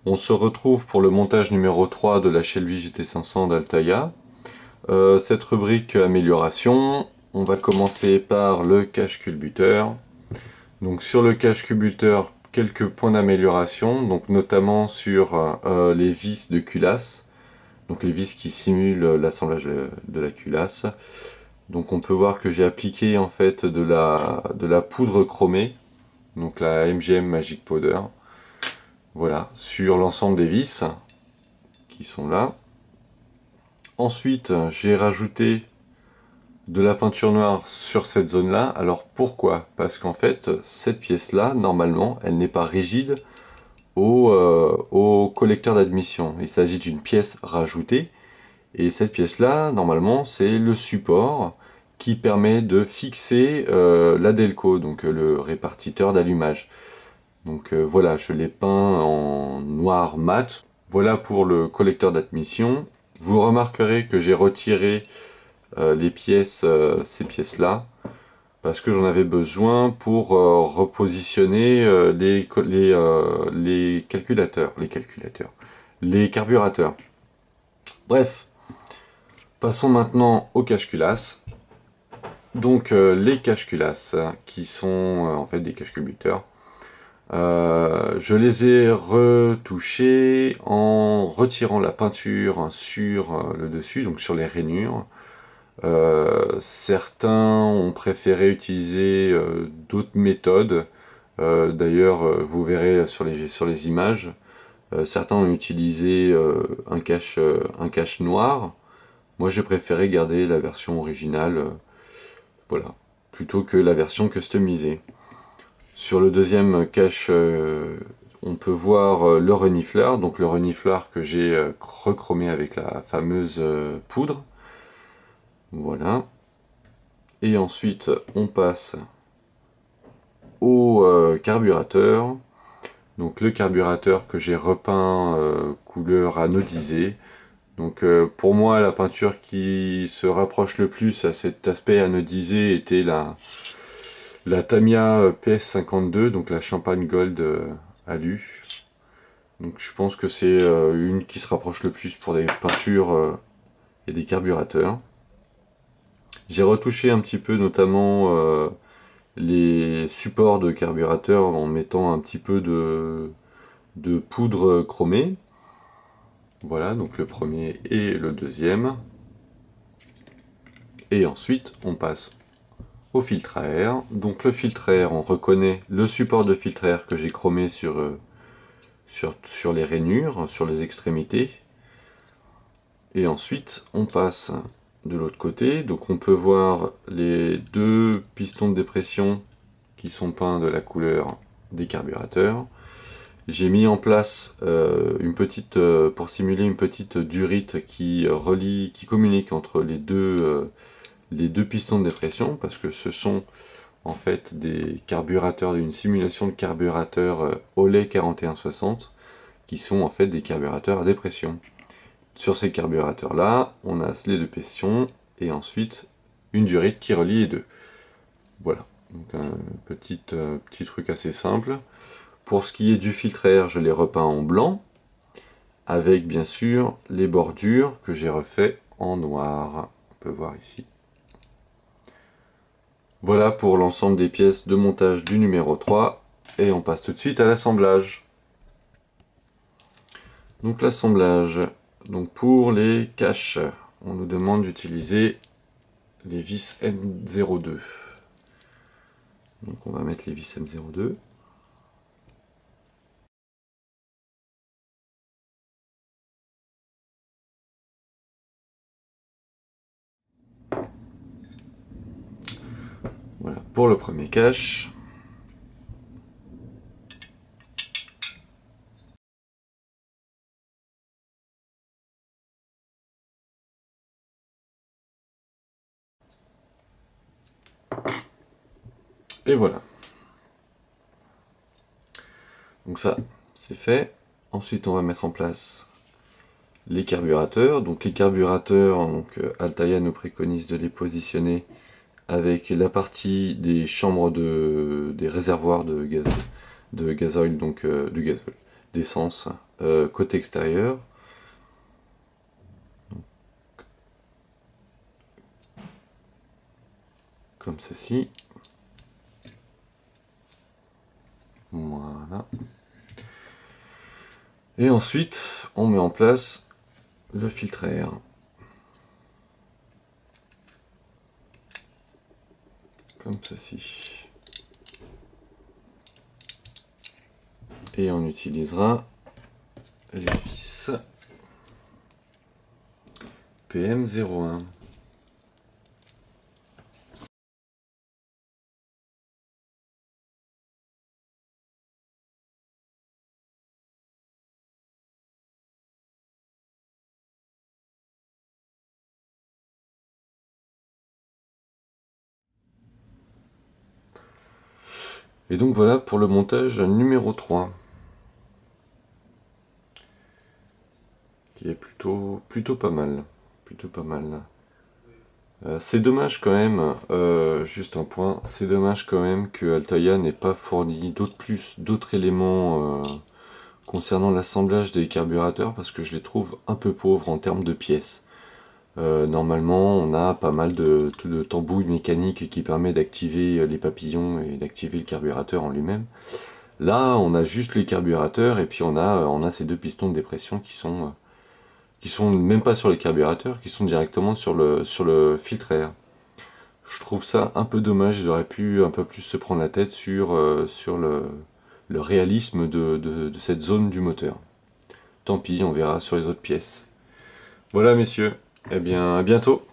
On se retrouve pour le montage numéro 3 de la Shelby GT500 d'Altaïa. Cette rubrique amélioration, on va commencer par le cache-culbuteur. Donc sur le cache-culbuteur, quelques points d'amélioration, donc notamment sur les vis de culasse, donc les vis qui simulent l'assemblage de la culasse. Donc on peut voir que j'ai appliqué en fait de la poudre chromée, donc la MGM Magic Powder. Voilà, sur l'ensemble des vis qui sont là. Ensuite, j'ai rajouté de la peinture noire sur cette zone-là. Alors pourquoi? Parce qu'en fait, cette pièce-là, normalement, elle n'est pas rigide au collecteur d'admission. Il s'agit d'une pièce rajoutée. Et cette pièce-là, normalement, c'est le support qui permet de fixer la Delco, donc le répartiteur d'allumage. Donc voilà, je l'ai peint en noir mat. Voilà pour le collecteur d'admission. Vous remarquerez que j'ai retiré les pièces, ces pièces-là, parce que j'en avais besoin pour repositionner les carburateurs. Bref, passons maintenant aux cache-culasses. Donc les cache-culasses, qui sont en fait des cache-culbuteurs. Je les ai retouchés en retirant la peinture sur le dessus, donc sur les rainures. Certains ont préféré utiliser d'autres méthodes. D'ailleurs, vous verrez sur les images. Certains ont utilisé un cache noir. Moi, j'ai préféré garder la version originale, voilà, plutôt que la version customisée. Sur le deuxième cache, on peut voir le renifleur, donc le renifleur que j'ai rechromé avec la fameuse poudre. Voilà. Et ensuite, on passe au carburateur. Donc le carburateur que j'ai repeint couleur anodisée. Donc pour moi, la peinture qui se rapproche le plus à cet aspect anodisé était la Tamiya PS52, donc la Champagne Gold Alu. Donc je pense que c'est une qui se rapproche le plus pour des peintures et des carburateurs. J'ai retouché un petit peu notamment les supports de carburateur en mettant un petit peu de poudre chromée. Voilà, donc le premier et le deuxième. Et ensuite on passe au filtre à air. Donc le filtre à air, on reconnaît le support de filtre à air que j'ai chromé sur les rainures, sur les extrémités. Et ensuite on passe de l'autre côté. Donc on peut voir les deux pistons de dépression qui sont peints de la couleur des carburateurs. J'ai mis en place pour simuler une petite durite qui communique entre les deux pistons de dépression, parce que ce sont en fait des carburateurs, d'une simulation de carburateur Olay 4160, qui sont en fait des carburateurs à dépression. Sur ces carburateurs-là, on a les deux pistons et ensuite une durite qui relie les deux. Voilà, donc un petit truc assez simple. Pour ce qui est du filtre à air, je l'ai repeint en blanc, avec bien sûr les bordures que j'ai refait en noir. On peut voir ici. Voilà pour l'ensemble des pièces de montage du numéro 3, et on passe tout de suite à l'assemblage. Donc l'assemblage, donc pour les caches, on nous demande d'utiliser les vis M02. Donc on va mettre les vis M02. Voilà pour le premier cache. Et voilà. Donc ça, c'est fait. Ensuite, on va mettre en place les carburateurs. Donc les carburateurs, Altaïa nous préconise de les positionner avec la partie des chambres des réservoirs de gasoil, donc du gasoil, d'essence, côté extérieur. Donc, comme ceci. Voilà. Et ensuite, on met en place le filtre à air. Comme ceci. Et on utilisera les vis PM01. Et donc voilà pour le montage numéro 3. Qui est plutôt pas mal. Plutôt pas mal. C'est dommage quand même, juste un point, c'est dommage quand même que Altaïa n'ait pas fourni d'autres éléments concernant l'assemblage des carburateurs, parce que je les trouve un peu pauvres en termes de pièces. Normalement, on a pas mal de tambouilles mécaniques qui permet d'activer les papillons et d'activer le carburateur en lui-même. Là, on a juste les carburateurs et puis on a ces deux pistons de dépression qui sont même pas sur les carburateurs, qui sont directement sur le filtre à air. Je trouve ça un peu dommage, ils auraient pu un peu plus se prendre la tête sur le réalisme de cette zone du moteur. Tant pis, on verra sur les autres pièces. Voilà messieurs, eh bien à bientôt.